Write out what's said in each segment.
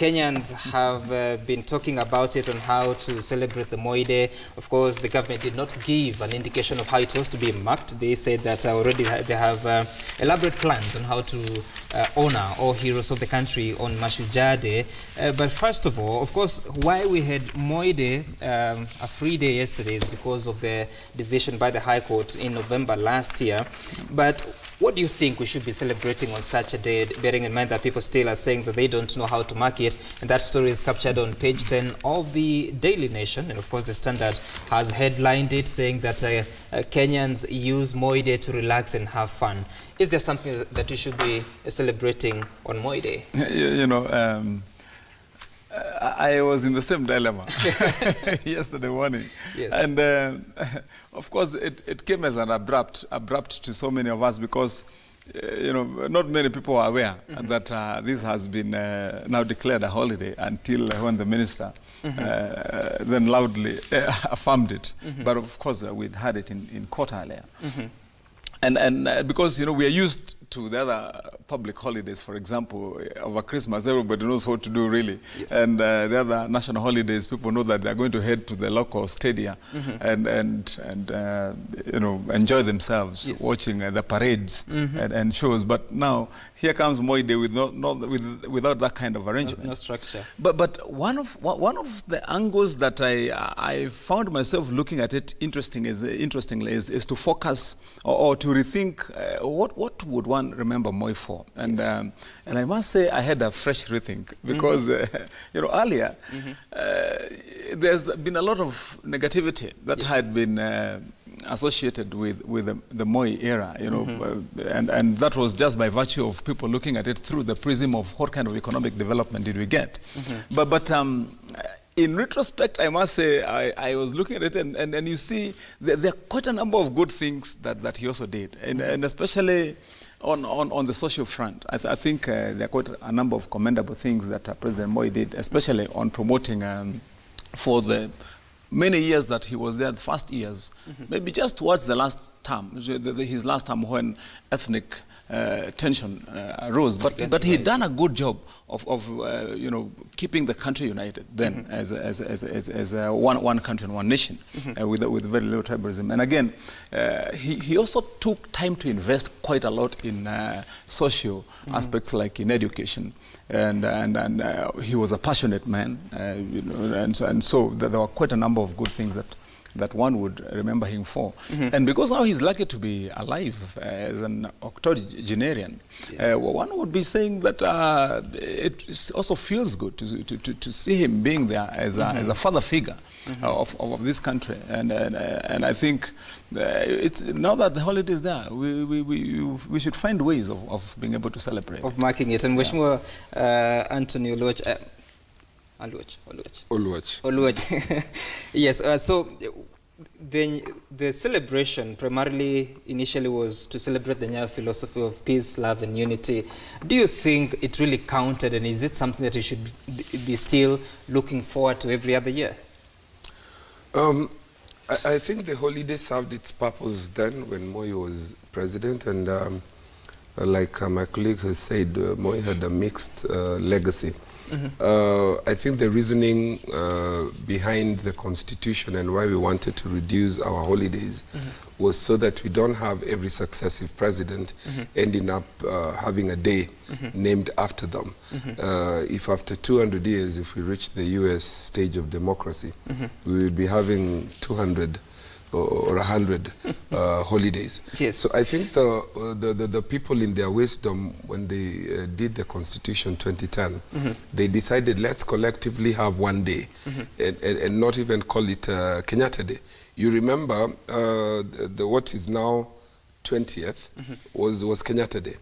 Kenyans have been talking about it on how to celebrate the Moi Day. Of course, the government did not give an indication of how it was to be marked. They said that already they have elaborate plans on how to honor all heroes of the country on Mashujaa Day. But first of all, of course, why we had Moi Day, a free day yesterday, is because of the decision by the High Court in November last year. But what do you think we should be celebrating on such a day, bearing in mind that people still are saying that they don't know how to mark it? And that story is captured on page 10 of the Daily Nation. And of course, the Standard has headlined it saying that Kenyans use Moi Day to relax and have fun. Is there something that we should be celebrating on Moi Day? You know, I was in the same dilemma yesterday morning. Yes. And of course, it came as an abrupt to so many of us because, you know, not many people are aware that this has been now declared a holiday until when the minister then loudly affirmed it. But of course, we'd had it in court earlier. And because, you know, we are used to the other public holidays, for example, over Christmas, everybody knows what to do, really. Yes. And the other national holidays, people know that they're going to head to the local stadia and you know, enjoy themselves watching the parades and shows. But now, here comes Moi Day without that kind of arrangement. No structure. But one of the angles that I found myself looking at it interestingly is to focus or to rethink what would one remember Moi for, and I must say I had a fresh rethink because you know, earlier there's been a lot of negativity that had been associated with the Moi era, you know, and that was just by virtue of people looking at it through the prism of what kind of economic development did we get. But in retrospect, I must say, I was looking at it, and you see, there are quite a number of good things that he also did, and especially on the social front. I think there are quite a number of commendable things that President Moi did, especially on promoting for the many years that he was there, the first years, maybe just towards the last term, his last term when ethnic tension arose. But he'd done a good job of you know, keeping the country united then as one country and one nation with very little tribalism. And again, he also took time to invest quite a lot in social aspects, like in education. And he was a passionate man, you know, and so there were quite a number of good things that one would remember him for. And because now he's lucky to be alive as an octogenarian, one would be saying that it also feels good to see him being there as a father figure of this country. And I think it's now that the holiday is there, we should find ways of being able to celebrate. Of marking it. And Mheshimiwa Anthony Oluoch, yes, so the celebration primarily initially was to celebrate the Nyayo philosophy of peace, love and unity. Do you think it really counted, and is it something that you should be still looking forward to every other year? I think the holiday served its purpose then when Moi was president, and like my colleague has said, Moi had a mixed legacy. I think the reasoning behind the Constitution and why we wanted to reduce our holidays was so that we don't have every successive president ending up having a day named after them. If after 200 years, if we reach the US stage of democracy, we would be having 200 or 100 holidays. Yes. So I think the people in their wisdom, when they did the Constitution 2010, they decided, let's collectively have one day and not even call it Kenyatta Day. You remember what is now 20th was Kenyatta Day.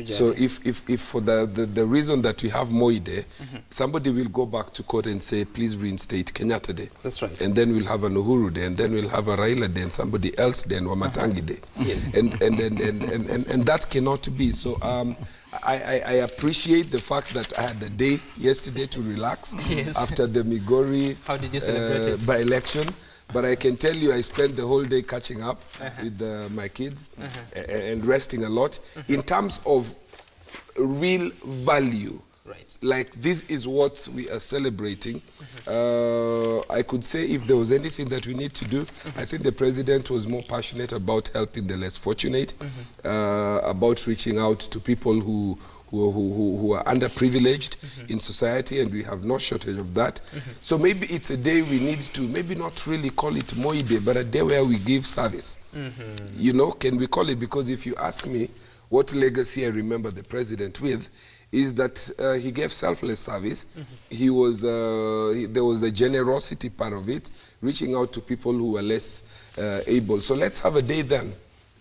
So if for the reason that we have Moi Day, somebody will go back to court and say, please reinstate Kenyatta Day. That's right. And then we'll have an Uhuru Day, and then we'll have a Raila Day, and somebody else Day, and Wamatangi Day. Yes. And that cannot be. So I appreciate the fact that I had a day yesterday to relax after the Migori by-election. But I can tell you I spent the whole day catching up with my kids and resting a lot. In terms of real value Right. Like, this is what we are celebrating. I could say if there was anything that we need to do, I think the president was more passionate about helping the less fortunate, about reaching out to people who are underprivileged in society, and we have no shortage of that. So maybe it's a day we need to, maybe not really call it Moi Day, but a day where we give service. You know, can we call it? Because if you ask me what legacy I remember the president with, is that he gave selfless service. He was, there was the generosity part of it, reaching out to people who were less able. So let's have a day then,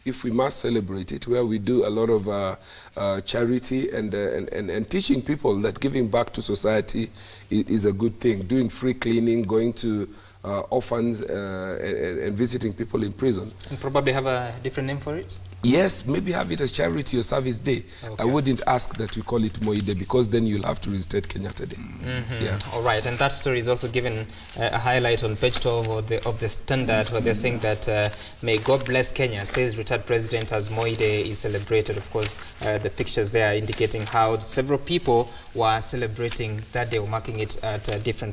if we must celebrate it, where we do a lot of charity and teaching people that giving back to society is a good thing. Doing free cleaning, going to orphans and visiting people in prison. And probably have a different name for it? Yes, maybe have it as charity or service day. Okay. I wouldn't ask that we call it Moi Day, because then you'll have to restate Kenyatta Day. Yeah. All right, and that story is also given a highlight on page 12 of the Standard, where they're saying that may God bless Kenya, says retired president, as Moi Day is celebrated. Of course, the pictures there are indicating how several people were celebrating that day, or marking it at different